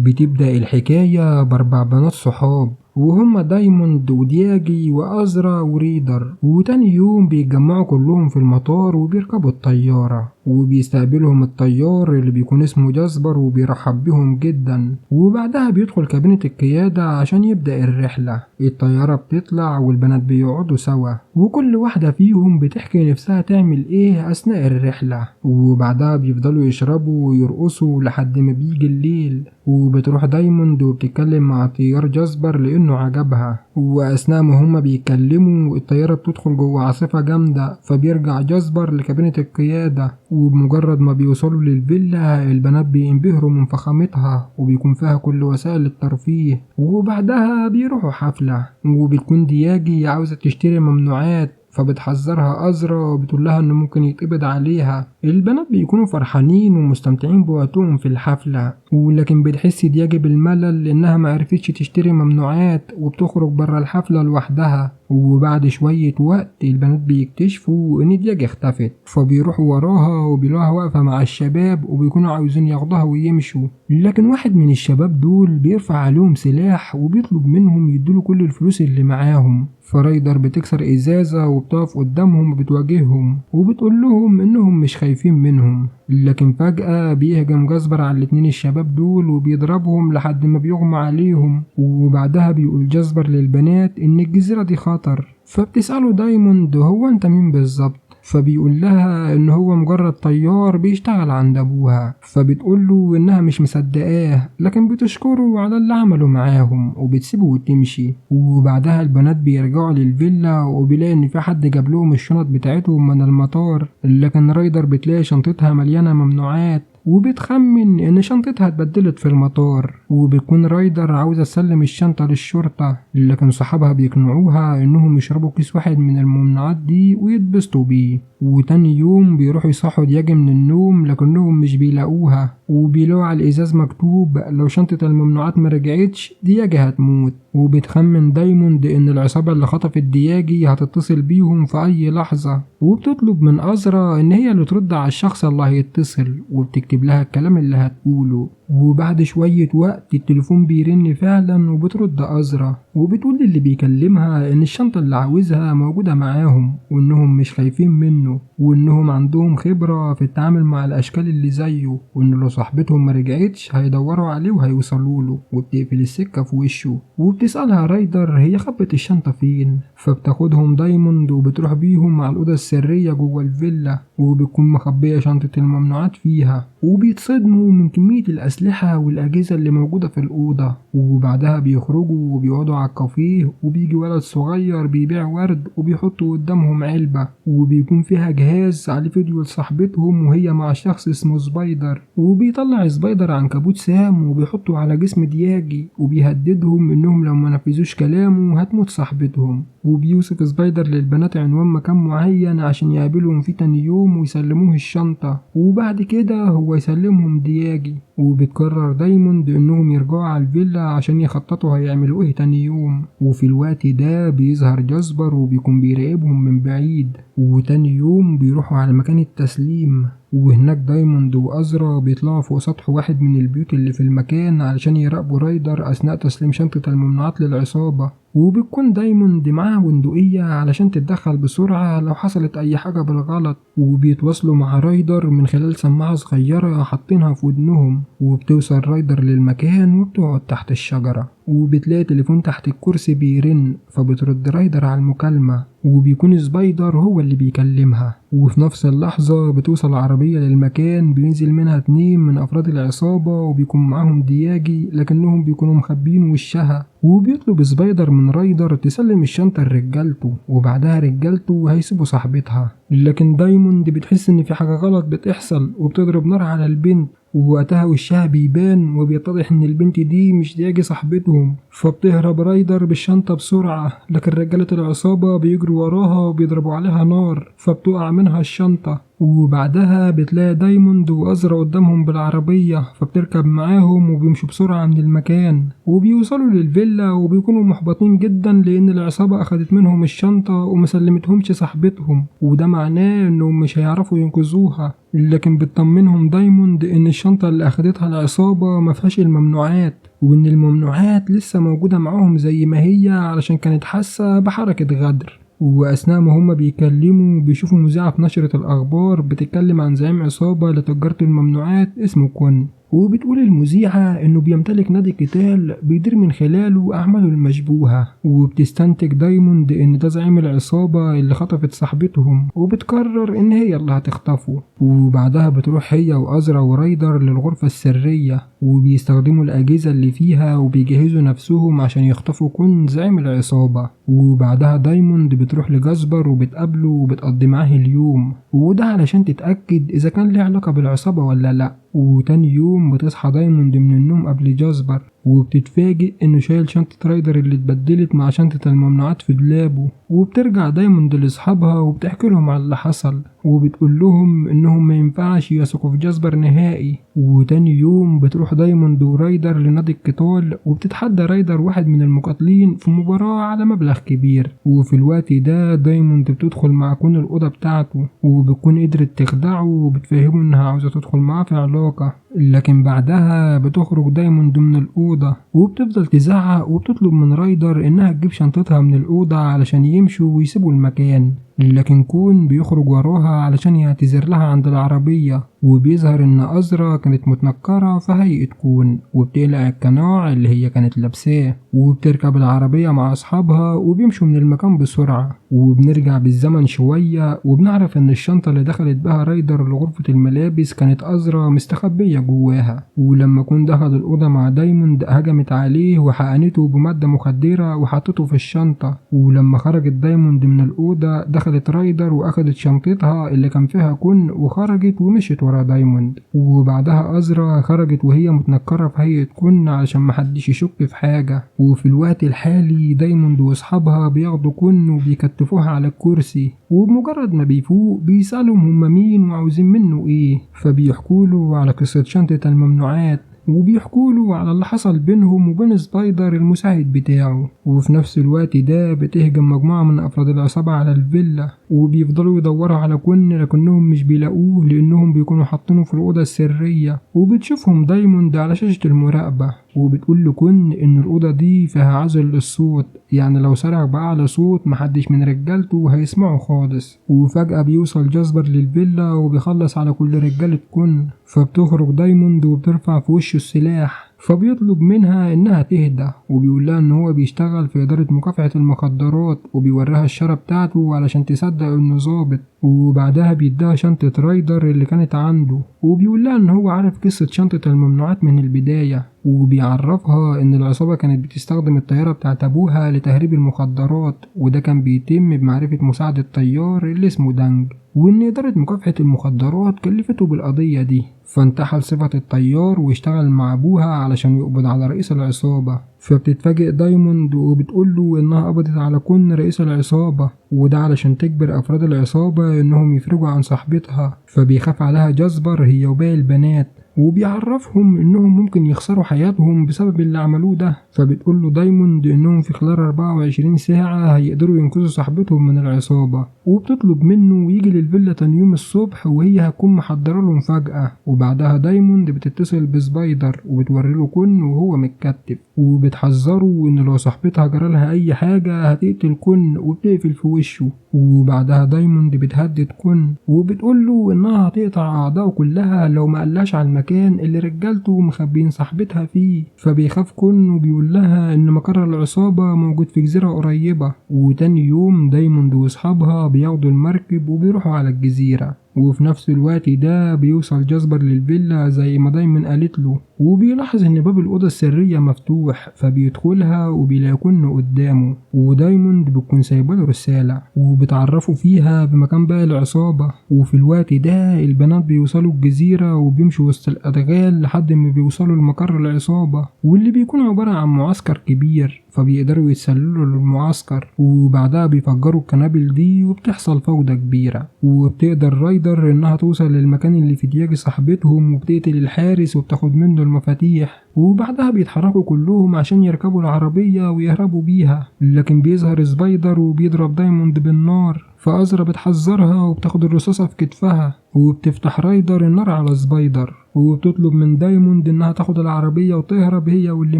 بتبدأ الحكاية بأربع بنات صحاب، وهما دايموند ودياجي وأزرا وريدر. وتاني يوم بيتجمعوا كلهم في المطار وبيركبوا الطيارة، وبيستقبلهم الطيار اللي بيكون اسمه جاسبر وبيرحب بهم جدا. وبعدها بيدخل كابينة القيادة عشان يبدأ الرحلة. الطيارة بتطلع والبنات بيقعدوا سوا، وكل واحدة فيهم بتحكي نفسها تعمل ايه أثناء الرحلة. وبعدها بيفضلوا يشربوا ويرقصوا لحد ما بيجي الليل. وبتروح دايموند وبتتكلم مع طيار جاسبر لأنه عجبها. وأثناء ما هما بيتكلموا الطيارة بتدخل جوه عاصفة جامدة، فبيرجع جاسبر لكابينة القيادة. وبمجرد ما بيوصلوا للفيلا البنات بينبهروا من فخامتها وبيكون فيها كل وسائل الترفيه. وبعدها بيروحوا حفلة، وبتكون دياجي عاوزة تشتري ممنوعات، فبتحذرها أزرا وبتقولها إنه ممكن يتقبض عليها. البنات بيكونوا فرحانين ومستمتعين بوقتهم في الحفلة، ولكن بتحس دياجي بالملل لأنها معرفتش تشتري ممنوعات وبتخرج برا الحفلة لوحدها. وبعد شوية وقت البنات بيكتشفوا إن دياجي اختفت، فبيروحوا وراها وبيلاقوها واقفة مع الشباب وبيكونوا عاوزين ياخدوها ويمشوا. لكن واحد من الشباب دول بيرفع عليهم سلاح وبيطلب منهم يدوله كل الفلوس اللي معاهم. فرايدر بتكسر ازازة وبتقف قدامهم وبتواجههم وبتقول لهم انهم مش خايفين منهم. لكن فجأة بيهجم جاسبر على الاتنين الشباب دول وبيضربهم لحد ما بيغمى عليهم. وبعدها بيقول جاسبر للبنات ان الجزيرة دي خطر، فبتسأله دايموند هو انت مين بالظبط؟ فبيقول لها ان هو مجرد طيار بيشتغل عند ابوها. فبتقول له انها مش مصدقاه، لكن بتشكره على اللي عمله معاهم وبتسيبه وتمشي. وبعدها البنات بيرجعوا للفيلا وبيلاقي ان في حد جاب لهم الشنط بتاعتهم من المطار. لكن رايدر بتلاقي شنطتها مليانة ممنوعات، وبتخمن ان شنطتها اتبدلت في المطار. وبتكون رايدر عاوزة تسلم الشنطة للشرطة، لكن صحابها بيقنعوها انهم يشربوا كيس واحد من الممنوعات دي ويتبسطوا بيه. وتاني يوم بيروحوا يصحوا دياجي من النوم لكنهم مش بيلاقوها، وبيلاقوا على الازاز مكتوب لو شنطة الممنوعات مرجعتش دياجي هتموت. وبتخمن دايموند ان العصابة اللي خطفت دياجي هتتصل بيهم في اي لحظة، وبتطلب من أزرا ان هي اللي ترد على الشخص اللي هيتصل وبتكتب لها الكلام اللي هتقوله. وبعد شوية وقت التليفون بيرن فعلا وبترد أزرا وبتقول اللي بيكلمها ان الشنطة اللي عاوزها موجودة معاهم وانهم مش خايفين منه وانهم عندهم خبرة في التعامل مع الاشكال اللي زيه، وان لو صاحبتهم ما رجعتش هيدوروا عليه وهيوصلوا له. وبتقفل السكة في وشه وبتسألها رايدر هي خبت الشنطة فين. فبتاخدهم دايموند وبتروح بيهم على الأوضة السرية جوه الفيلا، وبتكون مخبية شنطة الممنوعات فيها. وبيتصدموا من كمية الأسلحة والأجهزة اللي موجودة في الأوضة. وبعدها بيخرجوا وبيقعدوا على الكافيه، وبيجي ولد صغير بيبيع ورد وبيحطوا قدامهم علبة وبيكون فيها جهاز عليه فيديو لصاحبتهم وهي مع شخص اسمه سبايدر. وبيطلع سبايدر عنكبوت سام وبيحطه على جسم دياجي وبيهددهم انهم لو ما نفذوش كلامه هتموت صاحبتهم. وبيوصف سبايدر للبنات عنوان مكان معين عشان يقابلهم فيه تاني يوم ويسلموه الشنطة، وبعد كده هو يسلمهم دياجي. وبتقرر دايموند انهم يرجعوا على الفيلا عشان يخططوا هيعملوا ايه تاني يوم. وفي الوقت ده بيظهر جاسبر وبيكون بيراقبهم من بعيد. وتاني يوم بيروحوا على مكان التسليم، وهناك دايموند وأزرا بيطلعوا فوق سطح واحد من البيوت اللي في المكان علشان يراقبوا رايدر أثناء تسليم شنطة الممنوعات للعصابة. وبتكون دايموند معاها بندقية علشان تتدخل بسرعة لو حصلت أي حاجة بالغلط. وبيتواصلوا مع رايدر من خلال سماعة صغيرة حاطينها في ودنهم. وبتوصل رايدر للمكان وبتقعد تحت الشجرة، وبتلاقي تليفون تحت الكرسي بيرن، فبترد رايدر على المكالمة وبيكون سبايدر هو اللي بيكلمها. وفي نفس اللحظة بتوصل عربية للمكان بينزل منها 2 من أفراد العصابة وبيكون معاهم دياجي لكنهم بيكونوا مخبين وشها. وبيطلب سبايدر من رايدر تسلم الشنطة لرجالته، وبعدها رجالته هيسيبوا صاحبتها. لكن دايموند بتحس ان في حاجة غلط بتحصل وبتضرب نار على البنت، ووقتها وشها بيبان وبيتضح ان البنت دي مش دياجي صاحبتهم. فبتهرب رايدر بالشنطة بسرعة، لكن رجالة العصابة بيجروا وراها وبيضربوا عليها نار فبتقع منها الشنطة. وبعدها بتلاقي دايموند وأزرا قدامهم بالعربية، فبتركب معاهم وبيمشوا بسرعة من المكان وبيوصلوا للفيلا وبيكونوا محبطين جدا لأن العصابة أخدت منهم الشنطة ومسلمتهمش صاحبتهم، وده معناه إنهم مش هيعرفوا ينقذوها. لكن بتطمنهم دايموند إن الشنطة اللي أخدتها العصابة مفيهاش الممنوعات، وإن الممنوعات لسه موجودة معاهم زي ما هي علشان كانت حاسة بحركة غدر. وأثناء ما هما بيكلموا بيشوفوا مذيعة في نشرة الأخبار بتتكلم عن زعيم عصابة لتجارة الممنوعات اسمه كون، وبتقول المذيعة إنه بيمتلك نادي قتال بيدير من خلاله أعماله المشبوهة، وبتستنتج دايموند إن ده زعيم العصابة اللي خطفت صاحبتهم، وبتقرر إن هي اللي هتخطفه. وبعدها بتروح هي وأزرا ورايدر للغرفة السرية وبيستخدموا الأجهزة اللي فيها وبيجهزوا نفسهم عشان يخطفوا كون زعيم العصابة. وبعدها دايموند بتروح لجاسبر وبتقابله وبتقضي معاه اليوم، وده علشان تتأكد إذا كان ليه علاقة بالعصابة ولا لأ. وتاني يوم بتصحى دايموند من النوم قبل جاسبر وبتتفاجئ انه شايل شنطة رايدر اللي اتبدلت مع شنطة الممنوعات في دولابه. وبترجع دايموند لاصحابها وبتحكي لهم على اللي حصل، وبتقول لهم انهم ما ينفعش يثقوا في جاسبر نهائي. وتاني يوم بتروح دايموند ورايدر لنادي القتال وبتتحدى رايدر واحد من المقاتلين في مباراة على مبلغ كبير. وفي الوقت ده دايموند بتدخل مع كون الأوضة بتاعته وبتكون قدرت تخدعه وبتفهمه انها عاوزة تدخل معاه في علاقة. لكن بعدها بتخرج دايموند من الأوضة وبتفضل تزعق وبتطلب من رايدر إنها تجيب شنطتها من الأوضة علشان يمشوا ويسيبوا المكان. لكن كون بيخرج وراها علشان يعتذر لها عند العربية، وبيظهر إن أزرا كانت متنكرة في هيئة كون وبتقلع القناع اللي هي كانت لابساه وبتركب العربية مع أصحابها وبيمشوا من المكان بسرعة. وبنرجع بالزمن شوية وبنعرف إن الشنطة اللي دخلت بها رايدر لغرفة الملابس كانت أزرا مستخبية جواها. ولما كون دخل الأوضة مع دايموند هجمت عليه وحقنته بمادة مخدرة وحطته في الشنطة. ولما خرجت دايموند من الأوضة دخلت رايدر وأخدت شنطتها اللي كان فيها كون وخرجت ومشت ورا دايموند. وبعدها أزرا خرجت وهي متنكرة في هيئة كون علشان محدش يشك في حاجة. وفي الوقت الحالي دايموند وأصحابها بياخدوا كون وبيكتفوها على الكرسي، وبمجرد ما بيفوق بيسألهم هما مين وعاوزين منه ايه، فبيحكوله على قصة شنطة الممنوعات وبيحكوله على اللي حصل بينهم وبين سبايدر المساعد بتاعه. وفي نفس الوقت ده بتهجم مجموعة من أفراد العصابة على الفيلا وبيفضلوا يدوروا على كون لكنهم مش بيلاقوه لأنهم بيكونوا حاطينه في الأوضة السرية. وبتشوفهم دايموند على شاشة المراقبة وبتقول لكون إن الأوضة دي فيها عزل للصوت، يعني لو صرخ بأعلى صوت محدش من رجالته هيسمعه خالص. وفجأة بيوصل جاسبر للفيلا وبيخلص على كل رجالة كون، فبتخرج دايموند وبترفع في وشه السلاح، فبيطلب منها انها تهدى وبيقول لها ان هو بيشتغل في ادارة مكافحة المخدرات وبيوريها الشارة بتاعته علشان تصدق انه ظابط. وبعدها بيديها شنطة رايدر اللي كانت عنده وبيقول لها ان هو عارف قصة شنطة الممنوعات من البداية، وبيعرفها ان العصابة كانت بتستخدم الطيارة بتاعت ابوها لتهريب المخدرات، وده كان بيتم بمعرفة مساعد الطيار اللي اسمه دانج، وان ادارة مكافحة المخدرات كلفته بالقضية دي، فانتحل صفة الطيار واشتغل مع ابوها علشان يقبض على رئيس العصابة. فبتتفاجئ دايموند وبتقوله انها قبضت على كون رئيس العصابة، وده علشان تجبر افراد العصابة انهم يفرجوا عن صاحبتها. فبيخاف عليها جاسبر هي وباقي البنات وبيعرفهم انهم ممكن يخسروا حياتهم بسبب اللي عملوه ده. فبتقول له دايموند انهم في خلال 24 ساعة هيقدروا ينقذوا صاحبتهم من العصابة، وبتطلب منه يجي للفيلا تاني يوم الصبح وهي هتكون محضرة له مفاجأة. وبعدها دايموند بتتصل بسبايدر وبتوري له كون وهو متكتف وبتحذره ان لو صاحبتها جرالها اي حاجة هتقتل كون وبتقفل في وشه. وبعدها دايموند بتهدد كون وبتقول له انها هتقطع اعضائه كلها لو ما قالهاش على المكان اللي رجالته مخبين صاحبتها فيه. فبيخاف كون وبيقول لها ان مقر العصابة موجود في جزيرة قريبة. وتاني يوم دايموند واصحابها بياخدوا المركب وبيروحوا على الجزيرة، وفي نفس الوقت ده بيوصل جاسبر للفيلا زي ما دايمون قالت له، وبيلاحظ ان باب الأوضة السرية مفتوح فبيدخلها وبيلاقي كون قدامه، ودايموند بتكون سايباله رسالة وبتعرفه فيها بمكان باقي العصابة. وفي الوقت ده البنات بيوصلوا الجزيرة وبيمشوا وسط الأدغال لحد ما بيوصلوا لمقر العصابة واللي بيكون عبارة عن معسكر كبير. فبيقدروا يتسللوا للمعسكر، وبعدها بيفجروا القنابل دي وبتحصل فوضى كبيرة. وبتقدر رايدر إنها توصل للمكان اللي في دياجي صاحبتهم وبتقتل الحارس وبتاخد منه المفاتيح، وبعدها بيتحركوا كلهم عشان يركبوا العربية ويهربوا بيها. لكن بيظهر سبايدر وبيضرب دايموند بالنار، فأزرا بتحذرها وبتاخد الرصاصة في كتفها، وبتفتح رايدر النار على سبايدر، وبتطلب من دايموند إنها تاخد العربية وتهرب هي واللي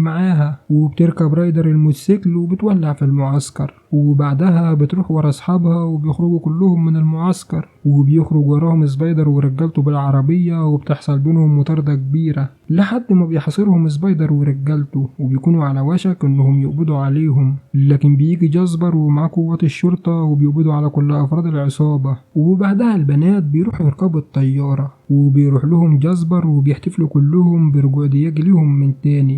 معاها. وبتركب رايدر الموتوسيكل وبتولع في المعسكر، وبعدها بتروح ورا أصحابها وبيخرجوا كلهم من المعسكر، وبيخرج وراهم سبايدر ورجالته بالعربية، وبتحصل بينهم مطاردة كبيرة لحد ما بيحاصرهم سبايدر ورجالته وبيكونوا على وشك إنهم يقبضوا عليهم. لكن بيجي جاسبر ومعاه قوات الشرطة وبيقبضوا على كل أفراد العصابة. وبعدها البنات بيروحوا يركبوا الطيارة، وبيروح لهم جاسبر وبيحتفلوا كلهم برجوع دياجي ليهم من تاني.